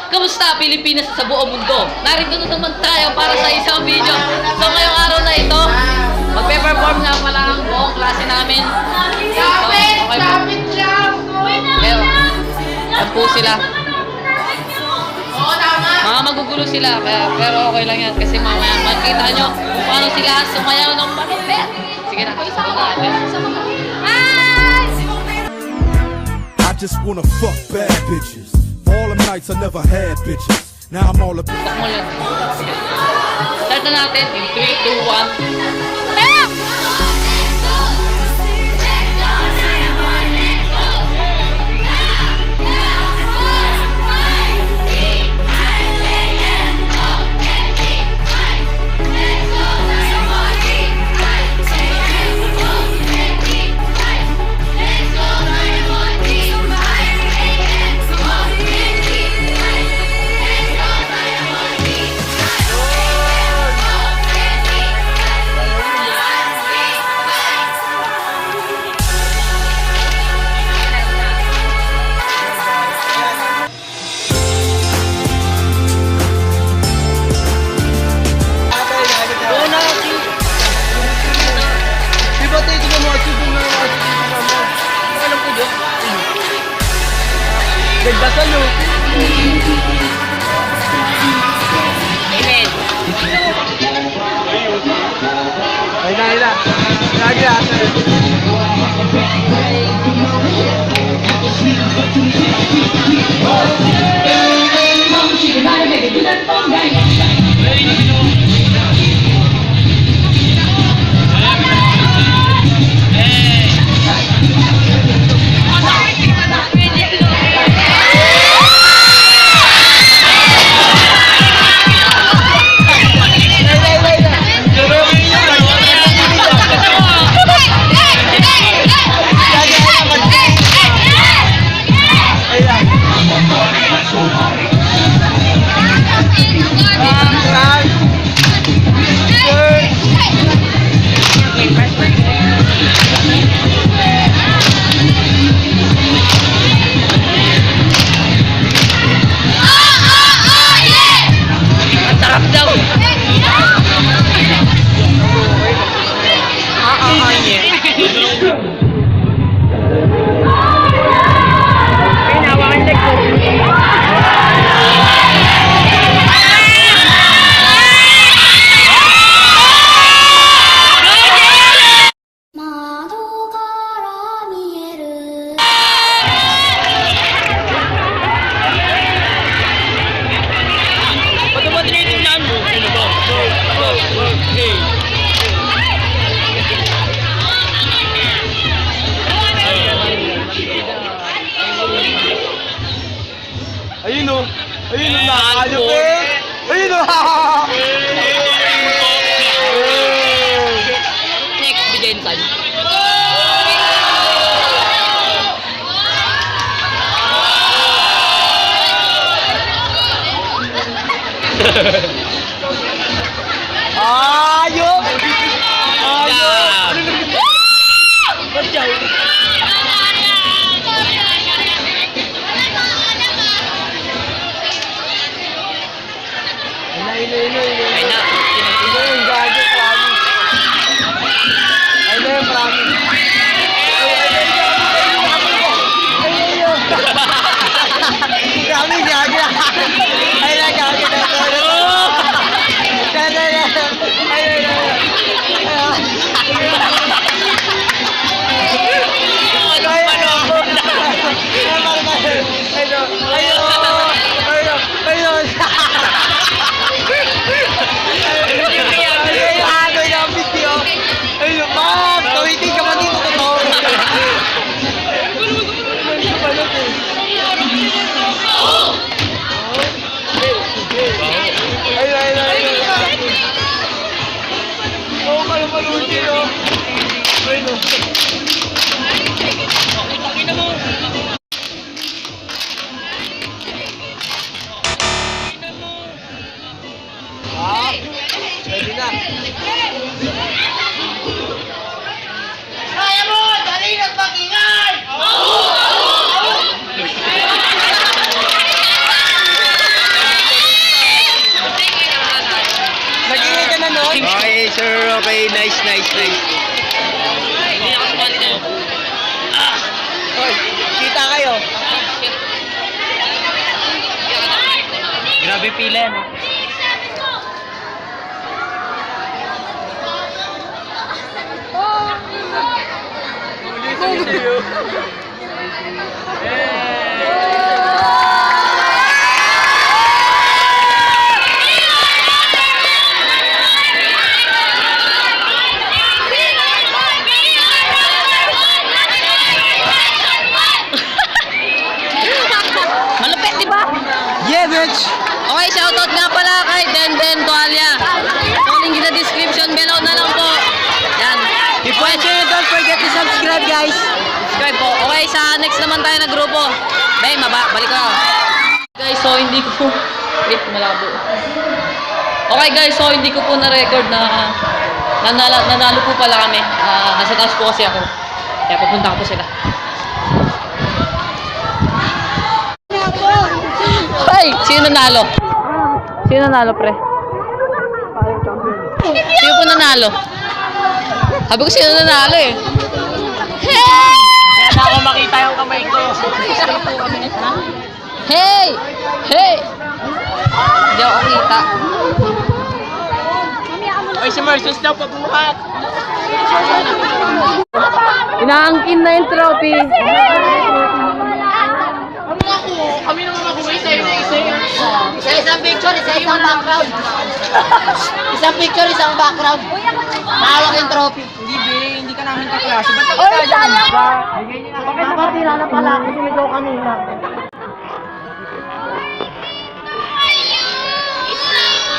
Kamusta Pilipinas sa buong mundo? Narito na naman tayo para sa isang video. So ngayong araw na ito, magpe-perform nga pala ang buong klase namin. Pero, yan po sila. Mga magugulo sila, pero okay lang yan. Kasi mamaya makita nyo kung paano sila sumayaw ng malupit. Sige na, isa na natin. I just wanna fuck bad bitches. All the nights I never had bitches. Now I'm all about. Start na natin in 3, 2, 1. Nagdasal yun. Amen. Ay na. Lagi Ayun o, nakakayapin. Ayun o, Next, Bidensan. ayop. Ba't yaw? Ay na. Yung gadget, promise. Ay na yung promise. Promise, gadget. Ay na, gadget. Ay na. Grabe pila, no? Malupit, di ba? Yeah, bitch! Okay, shoutout nga pala kay Denden Tualia. So, link sa description below na lang po. Yan. If watching, don't forget to subscribe, guys! Subscribe po. Okay, sa next naman tayo na grupo. Bay, balik ka. Guys, so hindi ko po... Wait, malabo. Okay guys, so hindi ko po na-record na nanalo po pala kami. Nasa taas po kasi ako. Kaya pupunta ko po sila. Hey! Sino nanalo? Sino nanalo, pre? Sino po nanalo? Sabi ko sino nanalo eh. Hey! Kaya ako makita yung kamay ko. Hey! Hey! Hindi ako kita. Oy, si Marcus daw pabuhat. Inaangkin na yung trophy. Kami naman makuha sa'yo na isa yun. Isang picture, isang background. Isang picture, isang background. Mahawak yung trophy. Hindi ka namin kaklase. Ba't ako tayo dyan ba? Bakit nakatira na pala ako sumigaw kanina?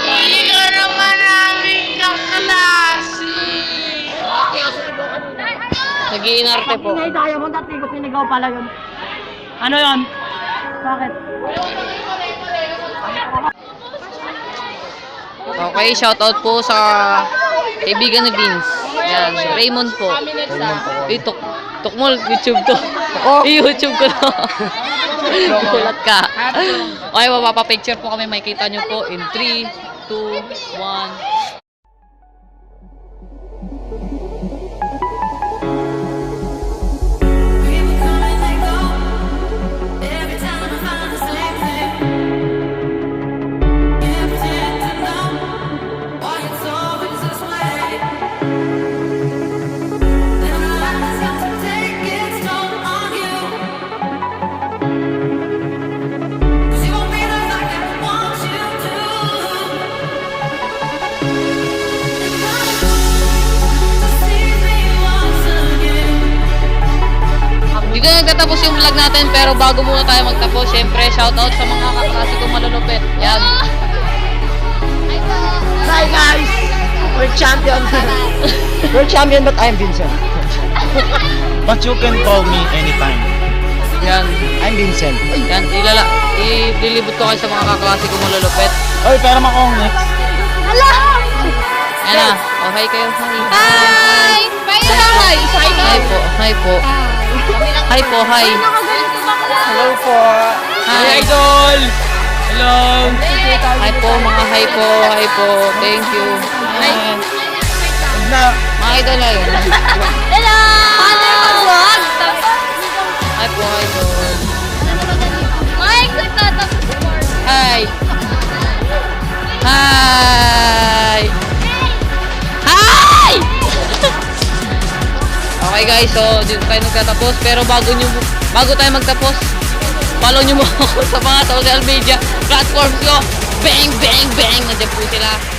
Hindi naman namin kaklase. Nag-iinarte po. Ingay Diamond at hindi ko sinigaw pala yun. Ano yun? Bakit? Okay, shoutout po sa kaibigan ni Vince. Yan, si Raymond po. Tukmol, YouTube to. YouTube ko to. Kulat ka. Okay, mapapapicture po kami. Makikita nyo po in 3, 2, 1. Dito na nagtatapos yung vlog natin, pero bago muna tayo magtapos, syempre shoutout sa mga kaklase kong malulupit. Yan. Hi guys! We're champion. We're champion, but I'm Vincent. But you can call me anytime. Yan. I'm Vincent. Yan. Ililibot ko kayo sa mga kaklase kong malulupit. Oy, pero makong next. Yan na. Oh, hi kayo. Hi! Hi! Hi po. Hi po. Hi po. Hi. Hello po. Hi. Idol! Hello! Hi po. Mga hi po. Hi po. Thank you. Hi. Na, Mga idol na yun. Hello! Father ka vlog? Hi po. Hi po. Ay, nagtatapos. Hi. Hi. Hi! Okay guys, so dito tayo nagtatapos. Pero bago tayo magtapos, follow nyo mo ako sa mga social media platforms ko. Bang, bang, bang! Nandiyan po sila.